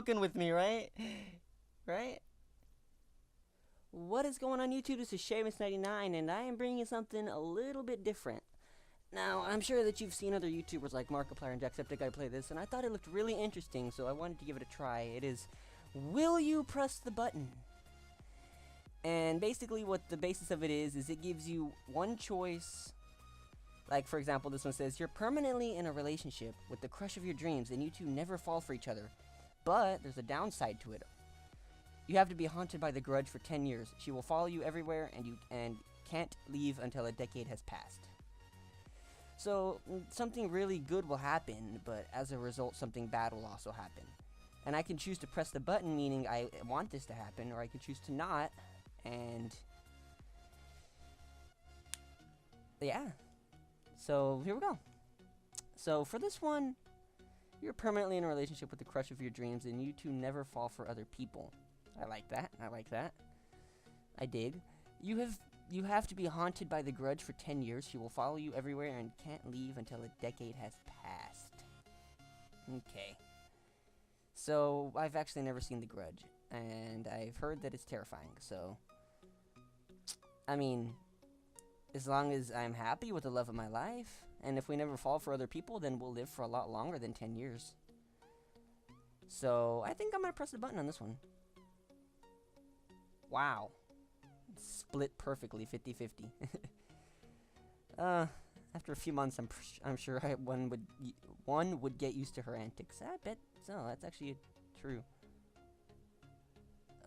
joking with me, right? Right? What is going on YouTube? This is Seamus99, and I am bringing something a little bit different. Now, I'm sure that you've seen other YouTubers like Markiplier and Jacksepticeye play this, and I thought it looked really interesting, so I wanted to give it a try. It is, will you press the button? And basically what the basis of it is it gives you one choice. Like, for example, this one says, you're permanently in a relationship with the crush of your dreams, and you two never fall for each other. But there's a downside to it. You have to be haunted by the grudge for 10 years. She will follow you everywhere, and you can't leave until a decade has passed. So, something really good will happen, but as a result, something bad will also happen. And I can choose to press the button, meaning I want this to happen, or I can choose to not, and yeah. So, here we go. So, for this one, you're permanently in a relationship with the crush of your dreams, and you two never fall for other people. I like that. I like that. I dig. You have to be haunted by the grudge for 10 years. She will follow you everywhere and can't leave until a decade has passed. Okay. So, I've actually never seen The Grudge, and I've heard that it's terrifying, so I mean, as long as I'm happy with the love of my life, and if we never fall for other people, then we'll live for a lot longer than 10 years. So, I think I'm gonna press the button on this one. Wow. It's split perfectly, 50-50. After a few months, I'm sure one would get used to her antics. I bet so. That's actually true.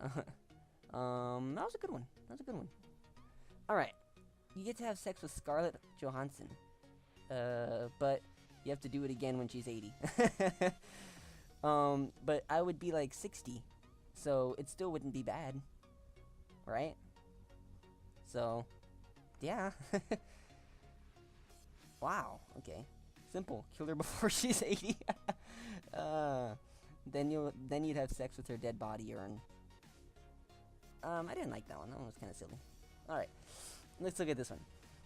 That was a good one. That was a good one. All right. You get to have sex with Scarlett Johansson. But you have to do it again when she's 80. But I would be like 60. So it still wouldn't be bad. Right? So, yeah. Wow. Okay. Simple. Kill her before she's 80. Then you'd have sex with her dead body, I didn't like that one. That one was kind of silly. All right. Let's look at this one.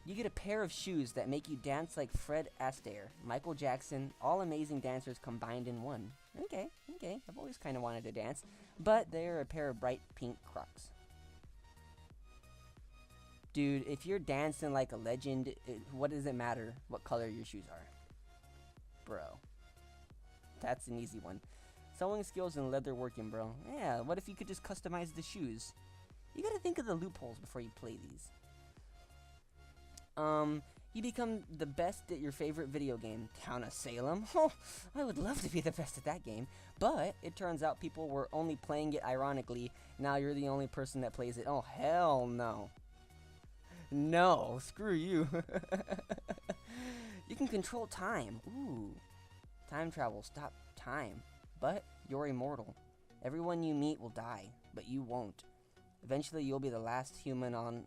You get a pair of shoes that make you dance like Fred Astaire, Michael Jackson, all amazing dancers combined in one. Okay. I've always kind of wanted to dance, but they're a pair of bright pink Crocs. Dude, if you're dancing like a legend, what does it matter what color your shoes are? Bro. That's an easy one. Sewing skills and leather working, bro. Yeah, what if you could just customize the shoes? You gotta think of the loopholes before you play these. You become the best at your favorite video game, Town of Salem. Oh, I would love to be the best at that game. But it turns out people were only playing it ironically. Now you're the only person that plays it. Oh, hell no. No, screw you. You can control time. Ooh. Time travel, stop time. But you're immortal. Everyone you meet will die, but you won't. Eventually you'll be the last human on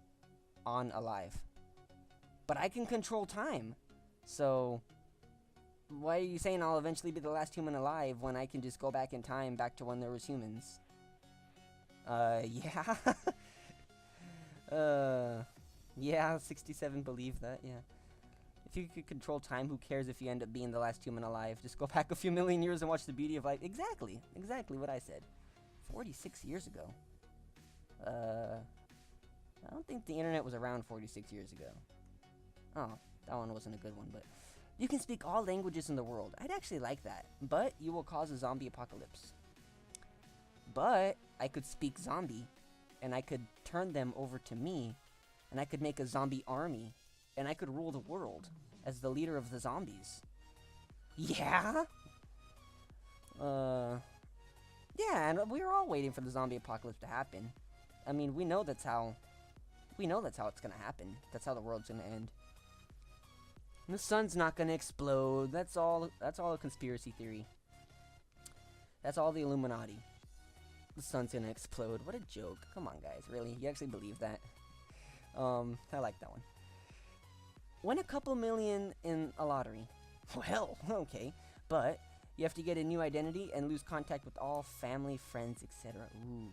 alive. But I can control time. So why are you saying I'll eventually be the last human alive when I can just go back in time, back to when there was humans? Yeah. Yeah, 67 believe that, yeah. If you could control time, who cares if you end up being the last human alive? Just go back a few million years and watch the beauty of life. Exactly what I said. 46 years ago. I don't think the internet was around 46 years ago. Oh, that one wasn't a good one, but you can speak all languages in the world. I'd actually like that. But you will cause a zombie apocalypse. But I could speak zombie, and I could turn them over to me, and I could make a zombie army, and I could rule the world as the leader of the zombies. Yeah? Yeah, and we were all waiting for the zombie apocalypse to happen. I mean, we know that's how it's gonna happen. That's how the world's gonna end. And the sun's not gonna explode. That's all a conspiracy theory. That's all the Illuminati. The sun's gonna explode. What a joke. Come on, guys. Really? You actually believe that? I like that one. Win a couple million in a lottery. Well, okay. But you have to get a new identity and lose contact with all family, friends, etc. Ooh.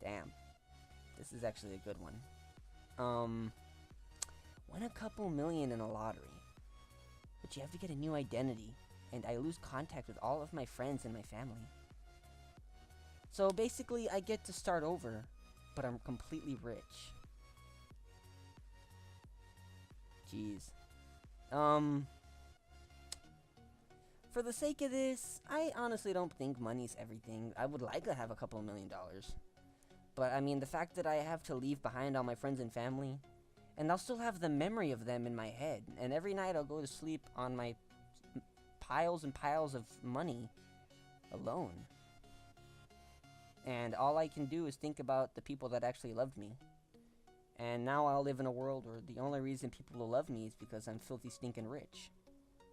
Damn. This is actually a good one. Win a couple million in a lottery. But you have to get a new identity. and I lose contact with all of my friends and my family. So basically, I get to start over, but I'm completely rich. Jeez. For the sake of this, I honestly don't think money's everything. I would like to have a couple $1 million. But I mean, the fact that I have to leave behind all my friends and family, and I'll still have the memory of them in my head, and every night I'll go to sleep on my piles and piles of money alone. And all I can do is think about the people that actually loved me. And now I'll live in a world where the only reason people will love me is because I'm filthy stinking rich.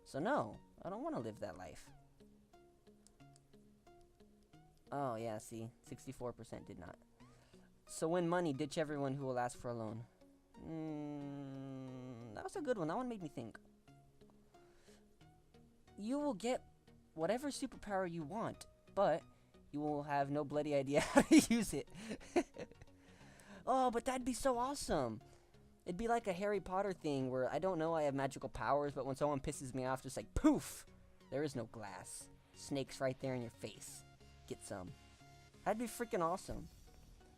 So no, I don't want to live that life. Oh yeah, see, 64% did not. So win money, ditch everyone who will ask for a loan. That was a good one. That one made me think. You will get whatever superpower you want, but you will have no bloody idea how to use it. Oh, but that'd be so awesome. It'd be like a Harry Potter thing where I don't know I have magical powers, but when someone pisses me off, just like, poof! There is no glass. Snake's right there in your face. Get some. That'd be freaking awesome.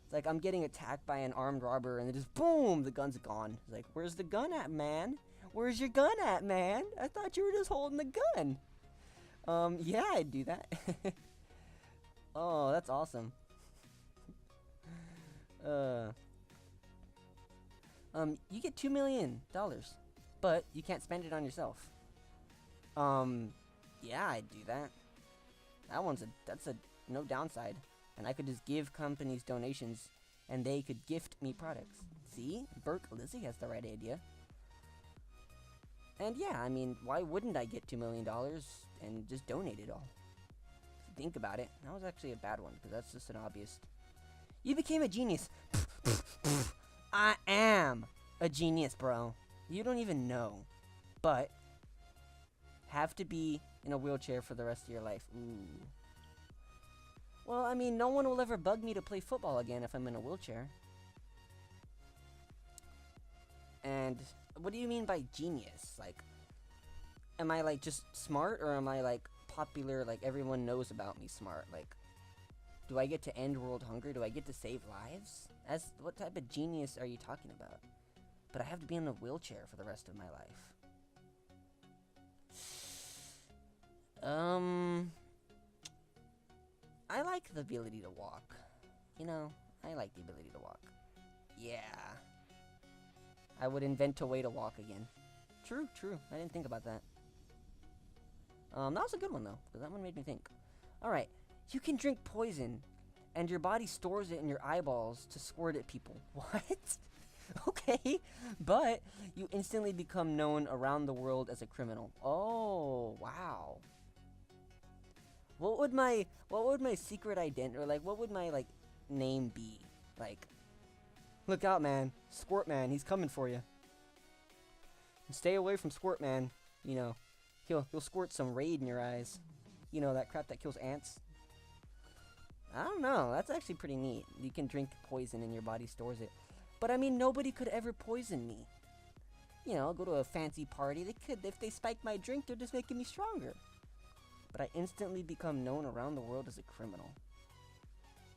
It's like I'm getting attacked by an armed robber, and then just boom, the gun's gone. It's like, where's the gun at, man? Where's your gun at, man? I thought you were just holding the gun. Yeah, I'd do that. Oh, that's awesome. You get $2 million, but you can't spend it on yourself. Yeah, I'd do that. That's a no downside. And I could just give companies donations, and they could gift me products. See? Burke Lizzie has the right idea. And yeah, I mean, why wouldn't I get $2 million and just donate it all? Think about it. That was actually a bad one, because that's just an obvious... You became a genius. I am a genius, bro. You don't even know. But have to be in a wheelchair for the rest of your life. Ooh. Well, I mean, no one will ever bug me to play football again if I'm in a wheelchair. And what do you mean by genius? Like, am I, like, just smart, or am I, like, popular, like, everyone knows about me smart? Like, do I get to end world hunger? Do I get to save lives? What type of genius are you talking about? But I have to be in a wheelchair for the rest of my life. I like the ability to walk. You know, I like the ability to walk. Yeah. I would invent a way to walk again. True. I didn't think about that. That was a good one, though, because that one made me think. Alright, you can drink poison, and your body stores it in your eyeballs to squirt at people. What? Okay, but you instantly become known around the world as a criminal. Oh, wow. What would my secret identity, or like, what would my, like, name be? Like, look out, man. Squirt Man, he's coming for you. Stay away from Squirt Man. You know, he'll squirt some Raid in your eyes. You know, that crap that kills ants. I don't know. That's actually pretty neat. You can drink poison and your body stores it. But I mean, nobody could ever poison me. You know, I'll go to a fancy party. They could. If they spike my drink, they're just making me stronger. But I instantly become known around the world as a criminal.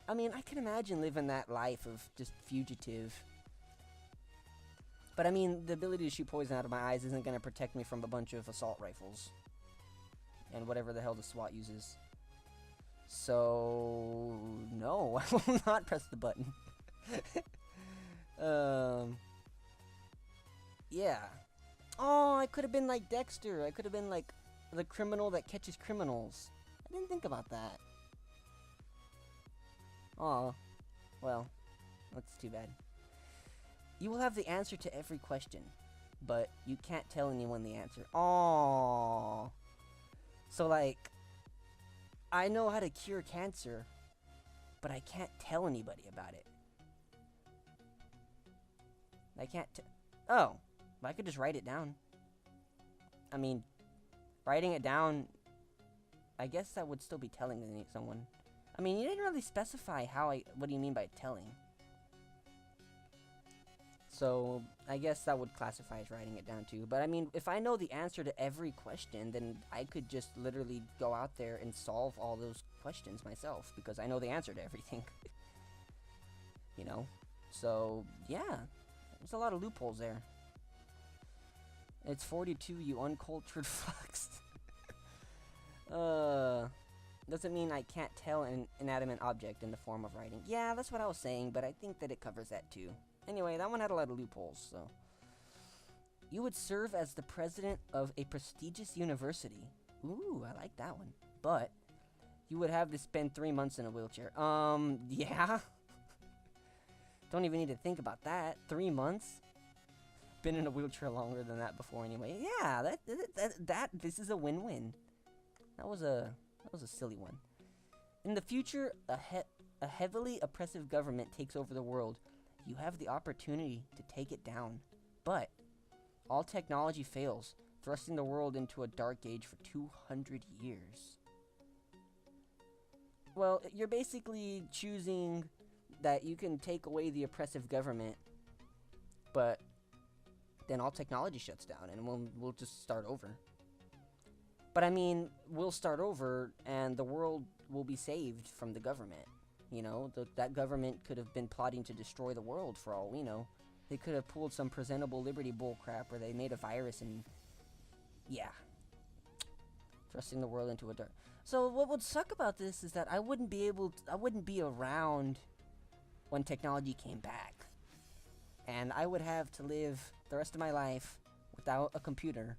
I mean, I can imagine living that life of just fugitive. But I mean, the ability to shoot poison out of my eyes isn't going to protect me from a bunch of assault rifles. And whatever the hell the SWAT uses. So, no, I will not press the button. Yeah. Oh, I could have been like Dexter. I could have been like the criminal that catches criminals. I didn't think about that. Oh, well, that's too bad. You will have the answer to every question, but you can't tell anyone the answer. Oh. So, like, I know how to cure cancer, but I can't tell anybody about it. I can't oh, I could just write it down. I mean, writing it down, I guess that would still be telling someone. I mean, you didn't really specify what do you mean by telling. So I guess that would classify as writing it down too. But I mean, if I know the answer to every question, then I could just literally go out there and solve all those questions myself because I know the answer to everything. You know? So, yeah. There's a lot of loopholes there. It's 42, you uncultured fucks. Doesn't mean I can't tell an inanimate object in the form of writing. Yeah, that's what I was saying, but I think that it covers that too. Anyway, that one had a lot of loopholes, so. You would serve as the president of a prestigious university. Ooh, I like that one. But you would have to spend 3 months in a wheelchair. Yeah. Don't even need to think about that. 3 months? Been in a wheelchair longer than that before anyway. Yeah, this is a win-win. That was a silly one. In the future, a heavily oppressive government takes over the world. You have the opportunity to take it down. But all technology fails, thrusting the world into a dark age for 200 years. Well, you're basically choosing that you can take away the oppressive government, but then all technology shuts down and we'll just start over. But I mean, we'll start over and the world will be saved from the government. You know, that government could have been plotting to destroy the world for all we know. They could have pulled some presentable liberty bullcrap where they made a virus and, yeah, thrusting the world into a dark. So what would suck about this is that I wouldn't be around when technology came back. And I would have to live the rest of my life without a computer,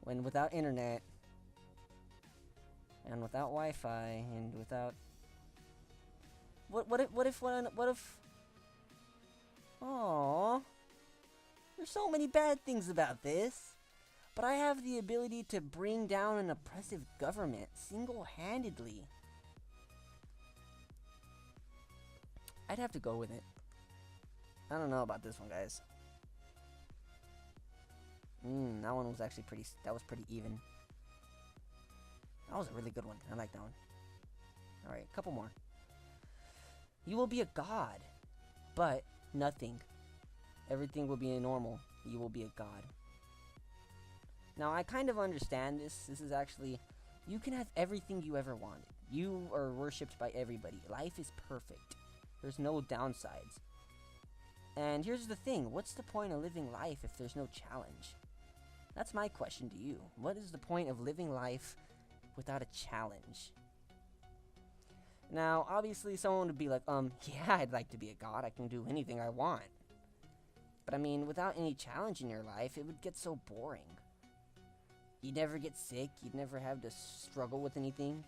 without internet, and without Wi-Fi, and without... What if... Aww. There's so many bad things about this. But I have the ability to bring down an oppressive government single-handedly. I'd have to go with it. I don't know about this one, guys. That one was actually that was pretty even. That was a really good one. I like that one. Alright, a couple more. You will be a god, but nothing. Everything will be normal. You will be a god. Now, I kind of understand this. This is actually... You can have everything you ever wanted. You are worshipped by everybody. Life is perfect. There's no downsides. And here's the thing. What's the point of living life if there's no challenge? That's my question to you. What is the point of living life without a challenge? Now, obviously, someone would be like, yeah, I'd like to be a god. I can do anything I want. But I mean, without any challenge in your life, it would get so boring. You'd never get sick. You'd never have to struggle with anything.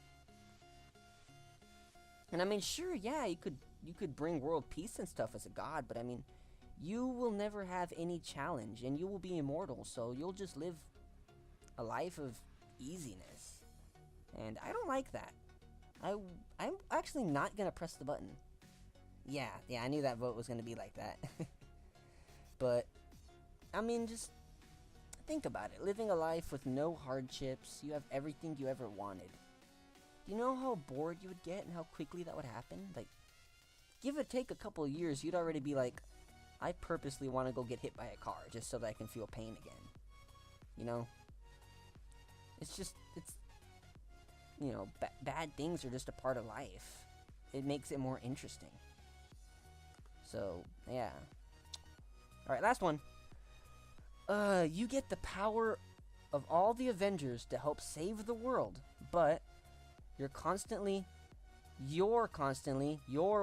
And I mean, sure, yeah, you could bring world peace and stuff as a god, but I mean, you will never have any challenge, and you will be immortal, so you'll just live a life of easiness. And I don't like that. I'm actually not gonna press the button. Yeah, I knew that vote was gonna be like that. But, I mean, just think about it. Living a life with no hardships, you have everything you ever wanted. Do you know how bored you would get and how quickly that would happen? Like, give or take a couple of years, you'd already be like, I purposely want to go get hit by a car just so that I can feel pain again. You know? It's you know, bad things are just a part of life. It makes it more interesting. So, yeah. Alright, last one. You get the power of all the Avengers to help save the world, but you're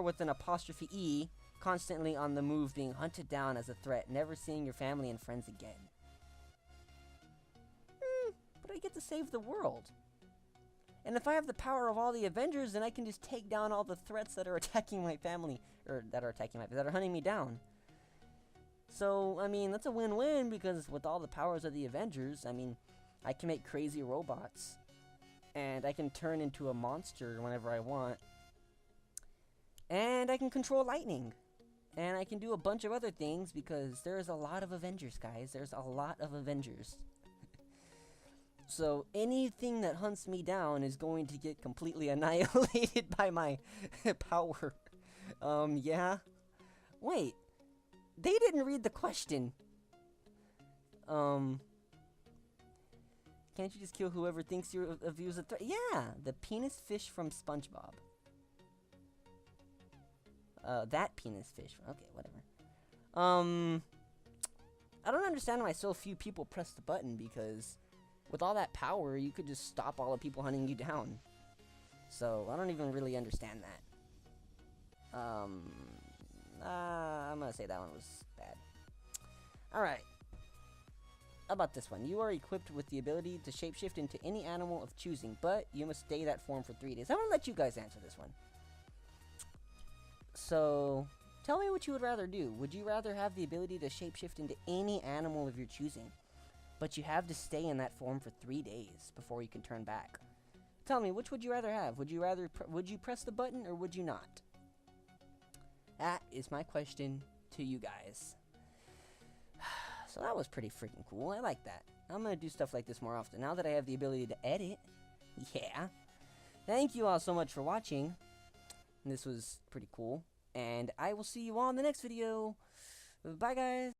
with an apostrophe E, constantly on the move, being hunted down as a threat, never seeing your family and friends again. But I get to save the world. And if I have the power of all the Avengers, then I can just take down all the threats that are attacking my family, or that are hunting me down. So, I mean, that's a win-win, because with all the powers of the Avengers, I mean, I can make crazy robots, and I can turn into a monster whenever I want, and I can control lightning, and I can do a bunch of other things, because there's a lot of Avengers, guys. There's a lot of Avengers. So, anything that hunts me down is going to get completely annihilated by my power. Yeah? Wait. They didn't read the question. Can't you just kill whoever thinks you're of you as a threat? Yeah, the penis fish from SpongeBob. That penis fish. Okay, whatever. I don't understand why so few people press the button, because with all that power, you could just stop all the people hunting you down. So, I don't even really understand that. I'm gonna say that one was bad. Alright. How about this one? You are equipped with the ability to shapeshift into any animal of choosing, but you must stay that form for 3 days. I'm gonna let you guys answer this one. So, tell me what you would rather do. Would you rather have the ability to shapeshift into any animal of your choosing, but you have to stay in that form for 3 days before you can turn back? Tell me, which would you rather have? Would you press the button, or would you not? That is my question to you guys. So that was pretty freaking cool. I like that. I'm gonna do stuff like this more often now that I have the ability to edit. Yeah. Thank you all so much for watching. This was pretty cool. And I will see you all in the next video. Bye, guys.